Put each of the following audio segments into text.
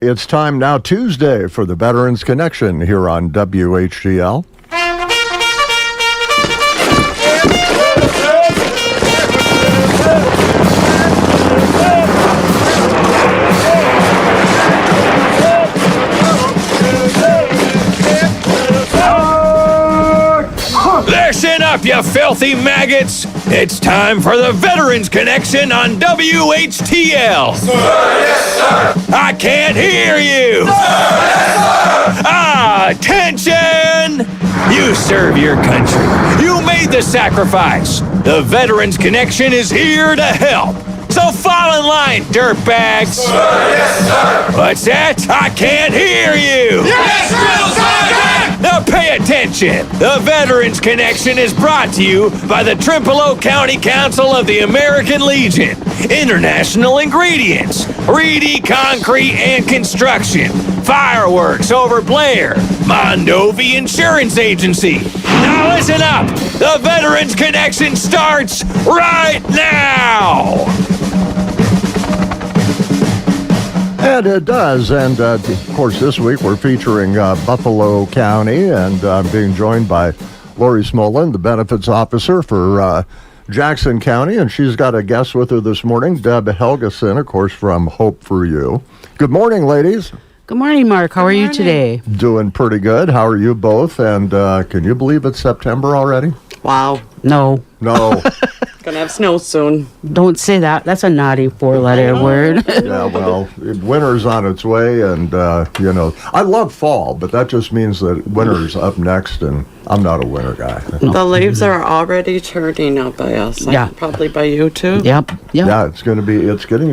It's time now, Tuesday, for the Veterans Connection here on WHTL. Listen up, you filthy maggots! It's time for the Veterans Connection on WHTL. Sir, yes, sir. I can't hear you. Sir, yes, sir. Attention! You serve your country. You made the sacrifice. The Veterans Connection is here to help. So fall in line, dirtbags. Sir, yes, sir. What's that? I can't hear you. Yes, Drill Sergeant! Now pay attention. The Veterans Connection is brought to you by the Trempealeau County Council of the American Legion, International Ingredients, Reedy Concrete and Construction, Fireworks over Blair, Mondovi Insurance Agency. Now listen up. The Veterans Connection starts right now. And it does. And, of course, this week we're featuring Buffalo County, and I'm being joined by Lori Smollen, the benefits officer for Jackson County, and she's got a guest with her this morning, Deb Helgeson, of course, from Hope for You. Good morning, ladies. Good morning, Mark. How are you today? Doing pretty good. How are you both? And can you believe it's September already? Wow. No. No. Gonna have snow soon. Don't say that. That's a naughty four-letter word. Yeah, well, winter's on its way, and, I love fall, but that just means that winter's up next, and I'm not a winter guy. The leaves are already turning up by us. Yeah. Probably by you too. Yep. Yeah, it's getting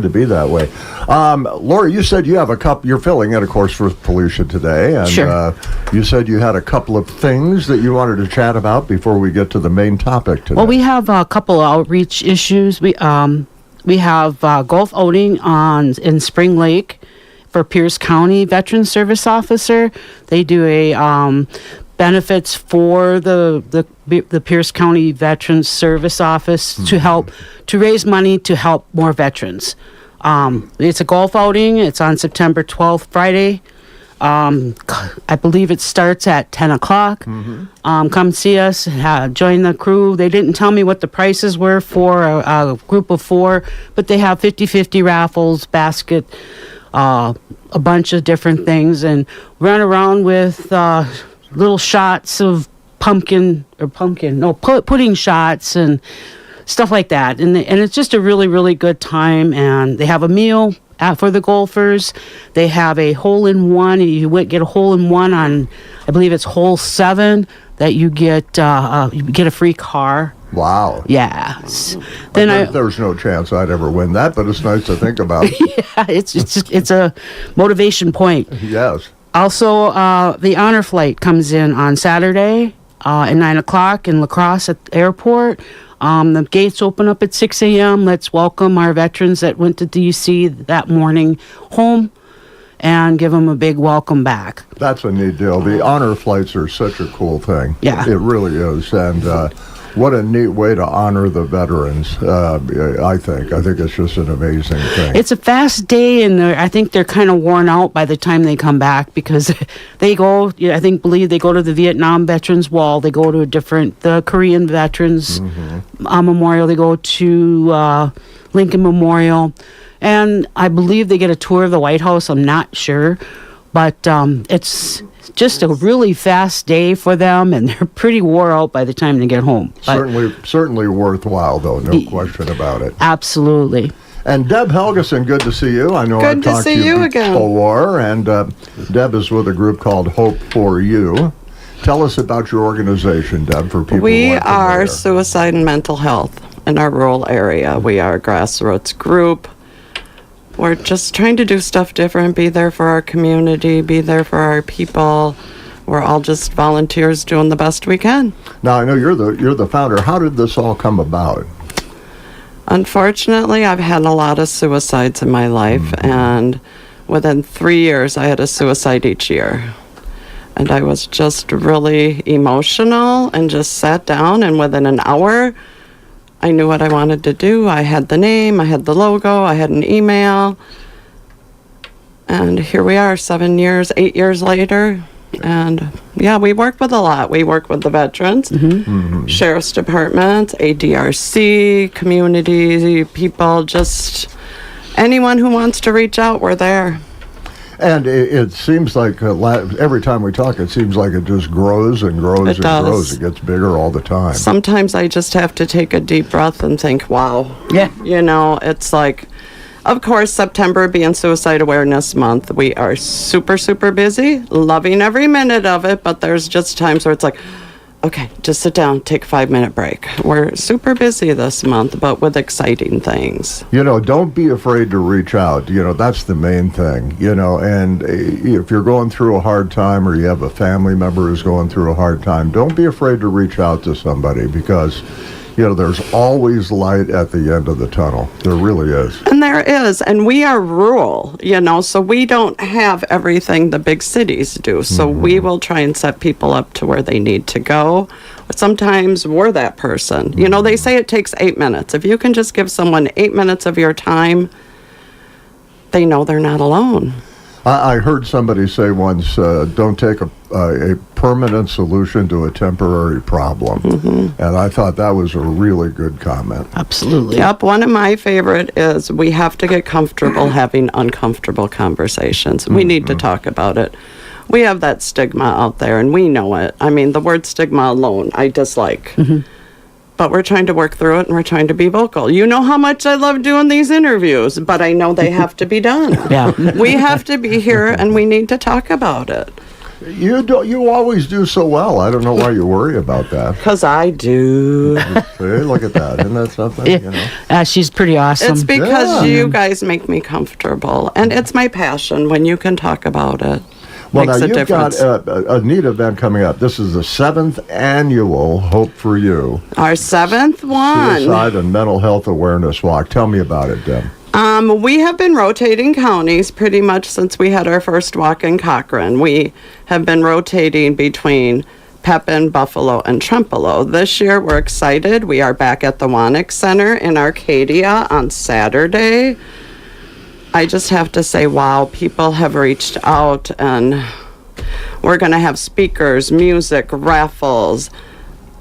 to be that way. Lori, you said you have you're filling in, of course, for Felicia today, and Sure. You said you had a couple of things that you wanted to chat about before we get to the main topic today. Well, we have a couple outreach issues. We have golf outing in Spring Lake for Pierce County Veteran Service Officer. They do a benefits for the Pierce County Veterans Service Office to raise money to help more veterans. It's a golf outing. It's on September 12th, Friday. I believe it starts at 10 o'clock. Mm-hmm. Come see us, join the crew. They didn't tell me what the prices were for a group of 4, but they have 50-50 raffles, basket, a bunch of different things, and run around with little shots of pudding shots and stuff like that. And it's just a really, really good time. And they have a meal for the golfers. They have a hole-in-one. You get a hole-in-one on, I believe it's hole 7, that you get a free car. Wow. Yeah. There's no chance I'd ever win that, but it's nice to think about. Yeah, it's a motivation point. Yes. Also, the honor flight comes in on Saturday at 9 o'clock in La Crosse at the airport. The gates open up at 6 a.m. Let's welcome our veterans that went to D.C. that morning home and give them a big welcome back. That's a neat deal. The honor flights are such a cool thing. Yeah. It really is. And what a neat way to honor the veterans, I think. I think it's just an amazing thing. It's a fast day, and I think they're kind of worn out by the time they come back because they go, believe they go to the Vietnam Veterans Wall, they go to the Korean Veterans Memorial, they go to Lincoln Memorial, and I believe they get a tour of the White House. I'm not sure, but it's just a really fast day for them, and they're pretty wore out by the time they get home. Certainly worthwhile, though, no question about it. Absolutely. And Deb Helgeson, good to see you. I know I've talked to you before, and Deb is with a group called Hope for You. Tell us about your organization, Deb, for people We who aren't are familiar. suicide and mental health in our rural area. We are a grassroots group. We're just trying to do stuff different, be there for our community, be there for our people. We're all just volunteers doing the best we can. Now, I know you're the founder. How did this all come about? Unfortunately, I've had a lot of suicides in my life, and within 3 years, I had a suicide each year. And I was just really emotional and just sat down, and within an hour, I knew what I wanted to do. I had the name, I had the logo, I had an email. And here we are 8 years later. And yeah, we work with a lot. We work with the veterans, Sheriff's Department, ADRC, community people, just anyone who wants to reach out, we're there. And it seems like every time we talk, it seems like it just grows and grows It and does. grows. It gets bigger all the time. Sometimes I just have to take a deep breath and think, wow. Yeah. You know, it's like, of course, September being Suicide Awareness Month, we are super, super busy, loving every minute of it, but there's just times where it's like, okay, just sit down, take a 5-minute break. We're super busy this month, but with exciting things. You know, don't be afraid to reach out. You know, that's the main thing, you know, and if you're going through a hard time or you have a family member who's going through a hard time, don't be afraid to reach out to somebody because, you know, there's always light at the end of the tunnel. There really is. And there is, and we are rural, you know, so we don't have everything the big cities do. So we will try and set people up to where they need to go. Sometimes we're that person. You know, they say it takes 8 minutes. If you can just give someone 8 minutes of your time, they know they're not alone. I heard somebody say once, don't take a permanent solution to a temporary problem. And I thought that was a really good comment. Absolutely. Yep, one of my favorite is we have to get comfortable having uncomfortable conversations. We need to talk about it. We have that stigma out there, and we know it. I mean, the word stigma alone, I dislike. But we're trying to work through it, and we're trying to be vocal. You know how much I love doing these interviews, but I know they have to be done. Yeah. We have to be here, and we need to talk about it. You always do so well. I don't know why you worry about that. Because I do. See, look at that. Isn't that something? You know? She's pretty awesome. It's because Yeah. you guys make me comfortable, and it's my passion when you can talk about it. Well, Makes now a you've difference. got a neat event coming up. This is the 7th annual Hope for You Our 7th one. Suicide and Mental Health Awareness Walk. Tell me about it, Deb. We have been rotating counties pretty much since we had our first walk in Cochrane. We have been rotating between Pepin, Buffalo, and Trempealeau. This year, we're excited. We are back at the Wannick Center in Arcadia on Saturday. I just have to say, wow, people have reached out, and we're going to have speakers, music, raffles.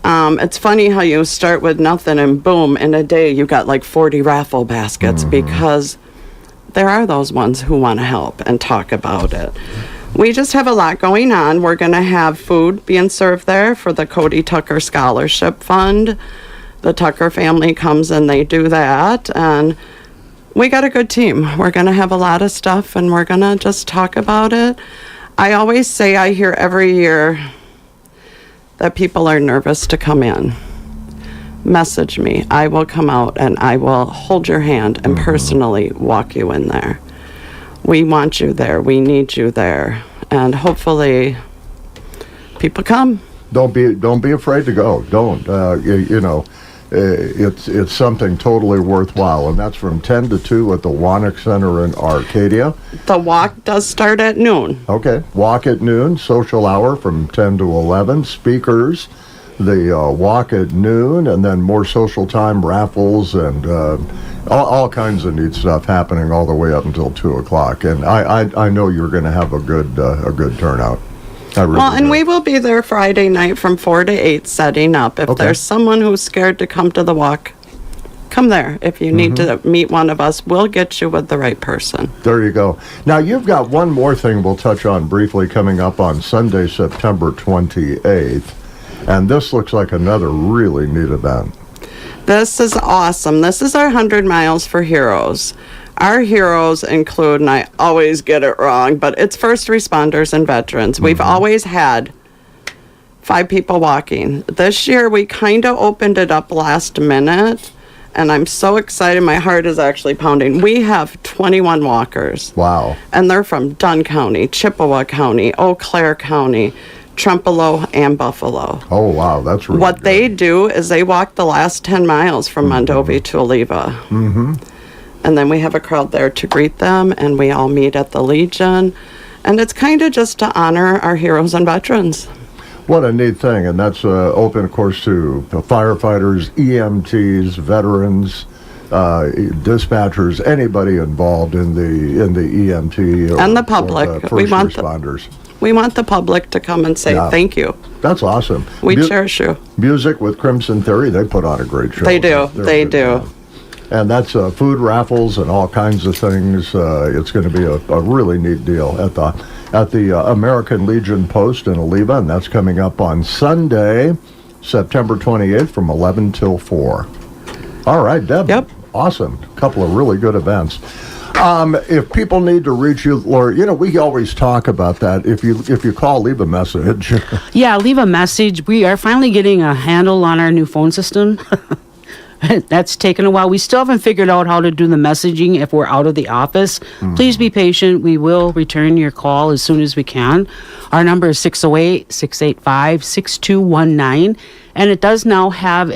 It's funny how you start with nothing and boom, in a day you got like 40 raffle baskets because there are those ones who want to help and talk about it. We just have a lot going on. We're going to have food being served there for the Cody Tucker Scholarship Fund. The Tucker family comes and they do that, and we got a good team. We're going to have a lot of stuff, and we're going to just talk about it. I always say, I hear every year that people are nervous to come in. Message me. I will come out and I will hold your hand and personally walk you in there. We want you there. We need you there. And hopefully people come. Don't be afraid to go. Don't. You know, it's something totally worthwhile, and that's from 10 to 2 at the Wannick Center in Arcadia. The walk does start at noon. Okay, walk at noon, social hour from 10 to 11, speakers, the walk at noon, and then more social time, raffles, and all kinds of neat stuff happening all the way up until 2 o'clock. And I know you're going to have a good turnout. I really Well, and do. we will be there Friday night from 4 to 8 setting up. If Okay. there's someone who's scared to come to the walk, come there. If you need to meet one of us, we'll get you with the right person. There you go. Now, you've got one more thing we'll touch on briefly coming up on Sunday, September 28th. And this looks like another really neat event. This is awesome. This is our 100 Miles for Heroes. Our heroes include, and I always get it wrong, but it's first responders and veterans. We've always had 5 people walking. This year, we kind of opened it up last minute, and I'm so excited. My heart is actually pounding. We have 21 walkers. Wow. And they're from Dunn County, Chippewa County, Eau Claire County, Trempealeau, and Buffalo. Oh, wow. That's really What good. they do is they walk the last 10 miles from Mondovi to Oliva. And then we have a crowd there to greet them, and we all meet at the Legion. And it's kind of just to honor our heroes and veterans. What a neat thing. And that's open, of course, to firefighters, EMTs, veterans, dispatchers, anybody involved in the EMT or, And the public. or the We first want responders. We want the public to come and say Yeah. thank you. That's awesome. We cherish you. Music with Crimson Theory, they put on a great show. They do. They're They good, do. yeah. And that's food raffles and all kinds of things. It's going to be a really neat deal at the American Legion Post in Oliva, and that's coming up on Sunday, September 28th from 11 till 4. All right, Deb. Yep. Awesome. A couple of really good events. If people need to reach you, Laura, we always talk about that. If you call, leave a message. Yeah, leave a message. We are finally getting a handle on our new phone system. That's taken a while. We still haven't figured out how to do the messaging if we're out of the office. Please be patient. We will return your call as soon as we can. Our number is 608-685-6219. And it does now have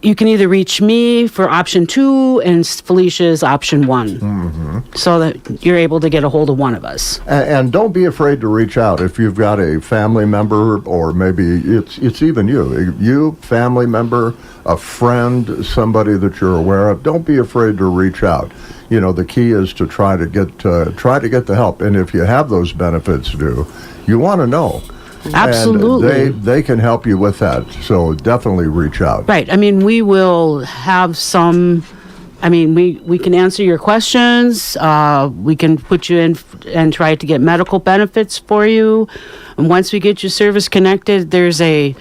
you can either reach me for option 2 and Felicia is option 1. So that you're able to get a hold of one of us. And don't be afraid to reach out if you've got a family member, or maybe it's even you, family member, a friend, somebody that you're aware of. Don't be afraid to reach out. The key is to try to get the help. And if you have those benefits due, you want to know. Absolutely. And they can help you with that. So definitely reach out. Right. I mean, we will have some. I mean, we can answer your questions. We can put you in and try to get medical benefits for you. And once we get you service connected, there's a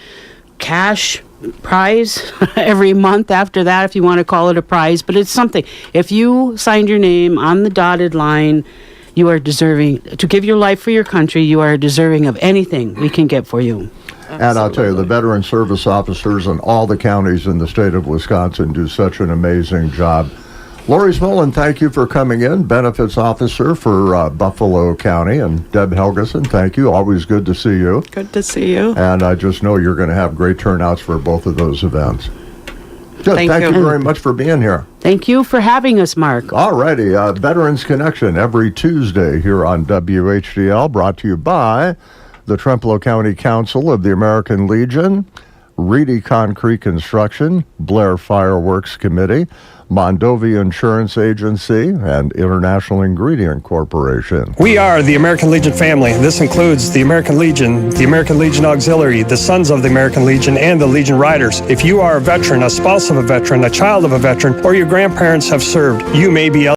cash prize every month after that, if you want to call it a prize. But it's something. If you signed your name on the dotted line, you are deserving to give your life for your country. You are deserving of anything we can get for you. And I'll tell you, the veteran service officers in all the counties in the state of Wisconsin do such an amazing job. Lori Smollen, thank you for coming in, benefits officer for Buffalo County, and Deb Helgeson, thank you. Always good to see you. Good to see you. And I just know you're going to have great turnouts for both of those events. Good. Thank Thank you. you very much for being here. Thank you for having us, Mark. All righty, Veterans Connection every Tuesday here on WHTL, brought to you by the Trempealeau County Council of the American Legion, Reedy Concrete Construction, Blair Fireworks Committee, Mondovi Insurance Agency, and International Ingredient Corporation. We are the American Legion family. This includes the American Legion Auxiliary, the Sons of the American Legion, and the Legion Riders. If you are a veteran, a spouse of a veteran, a child of a veteran, or your grandparents have served, you may be eligible